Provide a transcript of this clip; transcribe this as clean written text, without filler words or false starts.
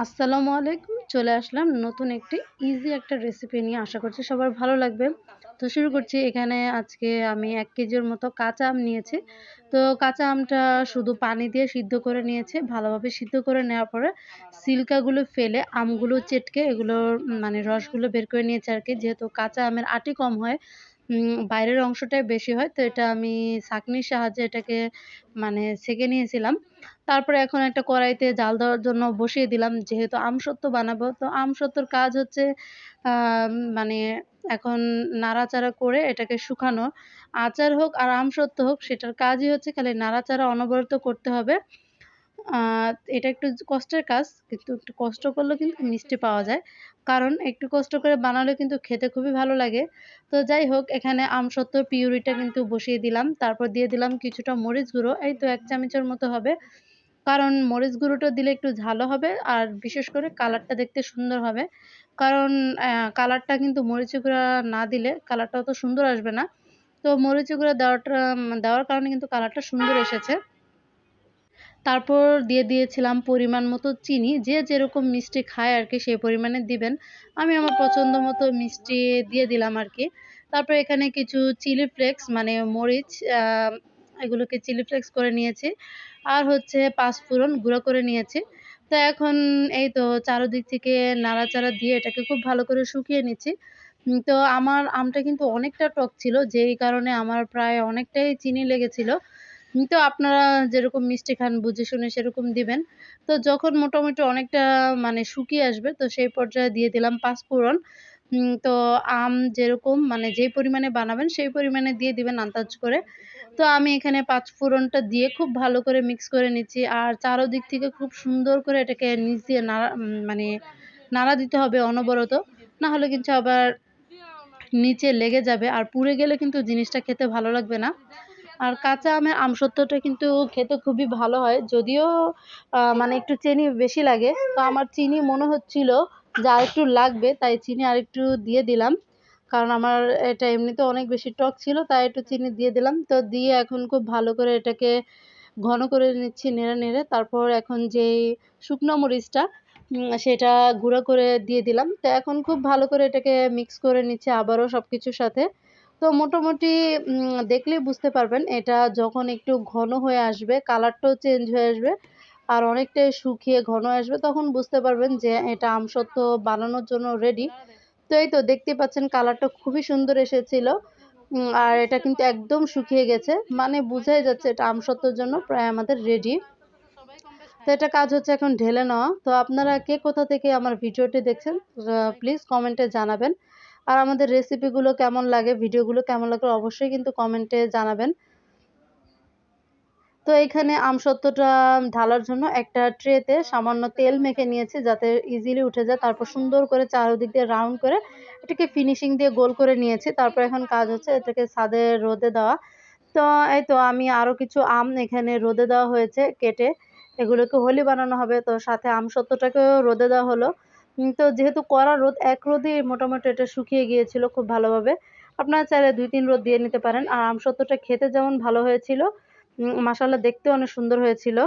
আসসালামু আলাইকুম। চলে আসলাম নতুন একটি ইজি একটা রেসিপি নিয়ে। আশা করছি সবার ভালো লাগবে। তো শুরু করছি। এখানে আজকে আমি ১ কেজির মতো কাঁচা আম নিয়েছি। তো কাঁচা আমটা শুধু পানি দিয়ে সিদ্ধ করে নিয়েছি। ভালোভাবে সিদ্ধ করে নেওয়ার পরে সিল্কাগুলো ফেলে আমগুলো চেটকে এগুলোর মানে রসগুলো বের করে নিয়েছি আরকি। যেহেতু কাঁচা আমের আঁটি কম হয়, বাইরের অংশটাই বেশি হয়। তো এটা আমি ছাঁকনির সাহায্যে এটাকে মানে ছেঁকে নিয়েছিলাম। তারপরে এখন একটা কড়াইতে জাল দেওয়ার জন্য বসিয়ে দিলাম। যেহেতু আমসত্ত্ব বানাবো, তো আমসত্ত্বর কাজ হচ্ছে মানে এখন নাড়াচাড়া করে এটাকে শুকানো। আচার হোক আর আমসত্ত্ব হোক সেটার কাজই হচ্ছে খালি নাড়াচাড়া অনবরত করতে হবে। আ এটা একটু কষ্টের কাজ। কিন্তু একটু কষ্ট করলেও কিন্তু মিষ্টি পাওয়া যায়। কারণ একটু কষ্ট করে বানালে কিন্তু খেতে খুবই ভালো লাগে। তো যাই হোক এখানে আমসত্ত্বর পিউরিটা কিন্তু বসিয়ে দিলাম। তারপর দিয়ে দিলাম কিছুটা মরিচ গুঁড়ো। এই তো ১ চামচের মতো হবে। কারণ মরিচ গুঁড়োটা দিলে একটু ঝালও হবে আর বিশেষ করে কালারটা দেখতে সুন্দর হবে। কারণ কালারটা কিন্তু মরিচের গুঁড়া না দিলে কালারটা অত সুন্দর আসবে না। তো মরিচের গুঁড়া দেওয়ার কারণে কিন্তু কালারটা সুন্দর এসেছে। তারপর দিয়ে দিয়েছিলাম পরিমাণ মতো চিনি। যে যেরকম মিষ্টি খায় আরকি সেই পরিমাণে দিবেন। আমি আমার পছন্দ মতো মিষ্টি দিয়ে দিলাম আরকি। তারপর এখানে কিছু চিলি ফ্লেক্স মানে মরিচ আ এগুলোকে চিলি ফ্লেক্স করে নিয়েছি। আর হচ্ছে পাঁচফোড়ন গুঁড়ো করে নিয়েছি। তো এখন এই তো চারদিক থেকে নাড়াচাড়া দিয়ে এটাকে খুব ভালো করে শুকিয়ে নিচ্ছি। তো আমার আমটা কিন্তু অনেকটা টক ছিল, যেই কারণে আমার প্রায় অনেকটাই চিনি লেগেছিল। তো আপনারা যেরকম মিষ্টি খান বুঝে শুনে সেরকম দিবেন। তো যখন মোটামুটি অনেকটা মানে শুকিয়ে আসবে তো সেই পর্যায়ে দিয়ে দিলাম পাঁচফোড়ন। তো আম যেরকম মানে যেই পরিমাণে বানাবেন সেই পরিমাণে দিয়ে দিবেন আন্দাজ করে। তো আমি এখানে পাঁচফোড়নটা দিয়ে খুব ভালো করে মিক্স করে নিচ্ছি। আর চারোদিক থেকে খুব সুন্দর করে এটাকে নিচ দিয়ে মানে নাড়া দিতে হবে অনবরত। না হলে কিন্তু আবার নিচে লেগে যাবে। আর পুড়ে গেলে কিন্তু জিনিসটা খেতে ভালো লাগবে না। আর কাঁচা আমের আমসত্ত্বটা কিন্তু খেতে খুবই ভালো হয়। যদিও মানে একটু চিনি বেশি লাগে। তো আমার চিনি মনে হচ্ছিল যে আরেকটু লাগবে, তাই চিনি আরেকটু দিয়ে দিলাম। কারণ আমার এটা এমনিতেও অনেক বেশি টক ছিল, তাই একটু চিনি দিয়ে দিলাম। তো দিয়ে এখন খুব ভালো করে এটাকে ঘন করে নিচ্ছি নেড়ে, নেড়ে। তারপর এখন যেই শুকনো মরিচটা সেটা গুঁড়ো করে দিয়ে দিলাম। তো এখন খুব ভালো করে এটাকে মিক্স করে নিচ্ছি আবারও সবকিছুর সাথে। তো মোটামুটি দেখলেই বুঝতে পারবেন এটা যখন একটু ঘন হয়ে আসবে, কালারটাও চেঞ্জ হয়ে আসবে আর অনেকটাই শুকিয়ে ঘন আসবে, তখন বুঝতে পারবেন যে এটা আমসত্ত্ব বানানোর জন্য রেডি। তো এই তো দেখতেই পাচ্ছেন কালারটা খুবই সুন্দর এসেছিল। আর এটা কিন্তু একদম শুকিয়ে গেছে। মানে বুঝাই যাচ্ছে এটা আমসত্ত্বর জন্য প্রায় আমাদের রেডি। তো এটা কাজ হচ্ছে এখন ঢেলে নেওয়া। তো আপনারা কে কোথা থেকে আমার ভিডিওটি দেখছেন প্লিজ কমেন্টে জানাবেন। আর আমাদের রেসিপিগুলো কেমন লাগে, ভিডিওগুলো কেমন লাগলো অবশ্যই কিন্তু কমেন্টে জানাবেন। তো এইখানে আমসত্ত্বটা ঢালার জন্য একটা ট্রেতে সামান্য তেল মেখে নিয়েছি যাতে ইজিলি উঠে যায়। তারপর সুন্দর করে চারদিক দিয়ে রাউন্ড করে এটাকে ফিনিশিং দিয়ে গোল করে নিয়েছি। তারপর এখন কাজ হচ্ছে এটাকে ছাদে রোদে দেওয়া। তো এই তো আমি আরো কিছু আম এখানে রোদে দেওয়া হয়েছে কেটে। এগুলোকে হোলি বানানো হবে। তো সাথে আমসত্ত্বটাকেও রোদে দেওয়া হলো। তো যেহেতু কড়া রোদ, এক রোদেই মোটামুটি এটা শুকিয়ে গিয়েছিল খুব ভালোভাবে। আপনারা চাইলে ২-৩ রোদ দিয়ে নিতে পারেন। আর আমসত্ত্বটা খেতে যেমন ভালো হয়েছিল, মাশাআল্লাহ দেখতেও অনেক সুন্দর হয়েছিল।